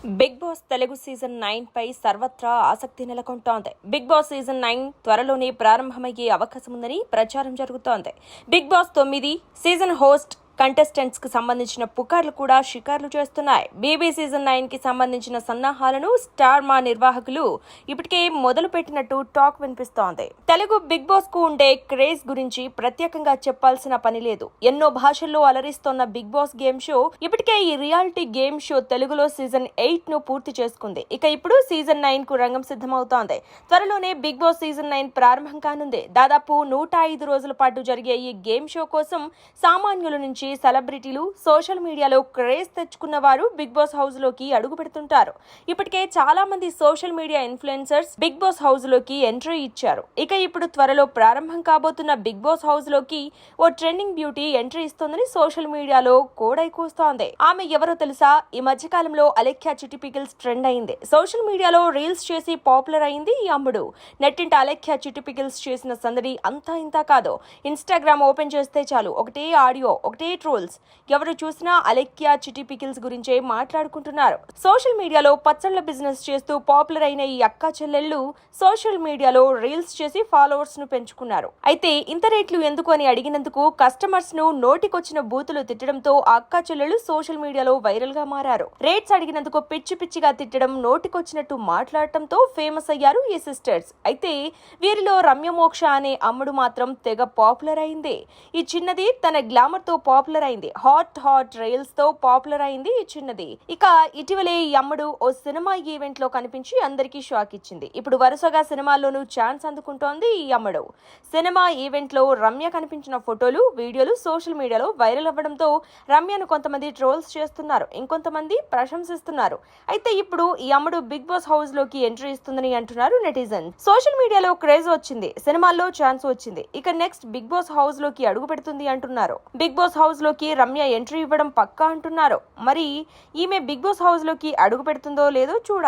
Big boss Telugu season 9 పై సర్వత్రా ఆసక్తి నెలకొంటోంది. Big boss season 9 త్వరలోనే ప్రారంభమయ్యే అవకాశం ఉందని ప్రచారం జరుగుతోంది. Bigg Boss 9 season host contestants కి సంబంధించిన పుకార్లు కూడా షికార్లు చేస్తున్నాయి. బీబీ సీజన్ 9 కి సంబంధించిన సన్నాహాలను స్టార్ మా నిర్వాహకులు ఇప్పటికే మొదలు పెట్టినట్టు టాక్ వినిపిస్తోంది. తెలుగు బిగ్ బాస్ కు ఉండే క్రేజ్ గురించి ప్రత్యేకంగా చెప్పాల్సిన పని లేదు. ఎన్నో భాషల్లో అలరిస్తోన్న బిగ్ బాస్ గేమ్ షో ఇప్పటికే ఈ రియాలిటీ గేమ్ షో తెలుగులో సీజన్ 8 ను పూర్తి చేసుకుంది. ఇక ఇప్పుడు సీజన్ 9 కు రంగం సిద్ధమవుతోంది. త్వరలోనే బిగ్ బాస్ సీజన్ 9 ప్రారంభం కానుంది. దాదాపు 105 రోజుల పాటు జరిగే ఈ గేమ్ షో కోసం సామాన్యుల నుంచి సెలబ్రిటీలు, సోషల్ మీడియాలో క్రేజ్ తెచ్చుకున్న వారు బిగ్ బాస్ హౌస్ లోకి అడుగు పెడుతుంటారు. ఇప్పటికే చాలా మంది social media influencers Bigg Boss house లోకి ఎంట్రీ ఇచ్చారు. ఇక ఇప్పుడు త్వరలో ప్రారంభం కాబోతున్న బిగ్ బాస్ హౌస్ లోకి ఓ ట్రెండింగ్ బ్యూటీ ఎంట్రీ ఇస్తోందని సోషల్ మీడియాలో కోడై కూస్తోంది. ఆమె ఎవరో తెలుసా? ఈ మధ్య కాలంలో అలెక్యా చిట్టి పికిల్స్ ట్రెండ్ అయింది. సోషల్ మీడియాలో రీల్స్ చేసి పాపులర్ అయింది ఈ అమ్ముడు. నెట్టింట అలెక్యా చిట్టి పికిల్స్ చేసిన సందడి అంతా ఇంతా కాదు. ఇన్స్టాగ్రామ్ ఓపెన్ చేస్తే చాలు ఒకటే ఆడియో, ఒకటే ట్రోల్స్. ఎవరు చూసినా అలెక్యా చిట్టి పికిల్స్ గురించే మాట్లాడుకుంటున్నారు. సోషల్ మీడియాలో పచ్చళ్ల బిజినెస్ చేస్తూ పాపులర్ అయిన ఈ అక్కా చెల్లెళ్ళు సోషల్ మీడియాలో రీల్స్ చేసి ఫాలోవర్స్ ను పెంచుకున్నారు. అయితే ఇంత రేట్లు ఎందుకు అని అడిగినందుకు కస్టమర్స్ ను నోటికొచ్చిన బూతులు తిట్టడంతో ఆ అక్కా చెల్లెళ్ళు సోషల్ మీడియాలో వైరల్ గా మారారు. రేట్స్ అడిగినందుకు పిచ్చి పిచ్చిగా తిట్టడం, నోటికొచ్చినట్టు మాట్లాడటంతో ఫేమస్ అయ్యారు ఈ సిస్టర్స్. అయితే వీరిలో రమ్య మోక్ష అనే అమ్ముడు మాత్రం తెగ పాపులర్ అయింది. ఈ చిన్నది తన గ్లామర్ తో పాపులర్ అయింది. హాట్ రీల్స్ తో పాపులర్ అయింది ఈ చిన్నది. ఇక ఇటీవలే ఈ అమ్ముడు ఓ సినిమా ఈవెంట్ లో కనిపించి అందరికీ షాక్ ఇచ్చింది. ఇప్పుడు వరుసగా సినిమాల్లోనూ ఛాన్స్ అందుకుంటోంది ఈ అమ్ముడు. సినిమా ఈవెంట్ లో రమ్య కనిపించిన ఫోటోలు, వీడియోలు సోషల్ మీడియాలో వైరల్ అవ్వడంతో రమ్యను కొంతమంది ట్రోల్స్ చేస్తున్నారు, ఇంకొంతమంది ప్రశంసిస్తున్నారు. అయితే ఇప్పుడు ఈ అమ్ముడు బిగ్ బాస్ హౌస్ లోకి ఎంట్రీ ఇస్తుందని అంటున్నారు నెటిజన్. సోషల్ మీడియాలో క్రేజ్ వచ్చింది, సినిమాల్లో ఛాన్స్ వచ్చింది, ఇక నెక్స్ట్ బిగ్ బాస్ హౌస్ లోకి అడుగు పెడుతుంది అంటున్నారు. బిగ్ బాస్ హౌస్ లోకి రమ్య ఎంట్రీ ఇవ్వడం పక్కా అంటున్నారు. మరి ఈమె బిగ్ బాస్ హౌస్ లోకి అడుగు పెడుతుందో లేదో చూడాలి.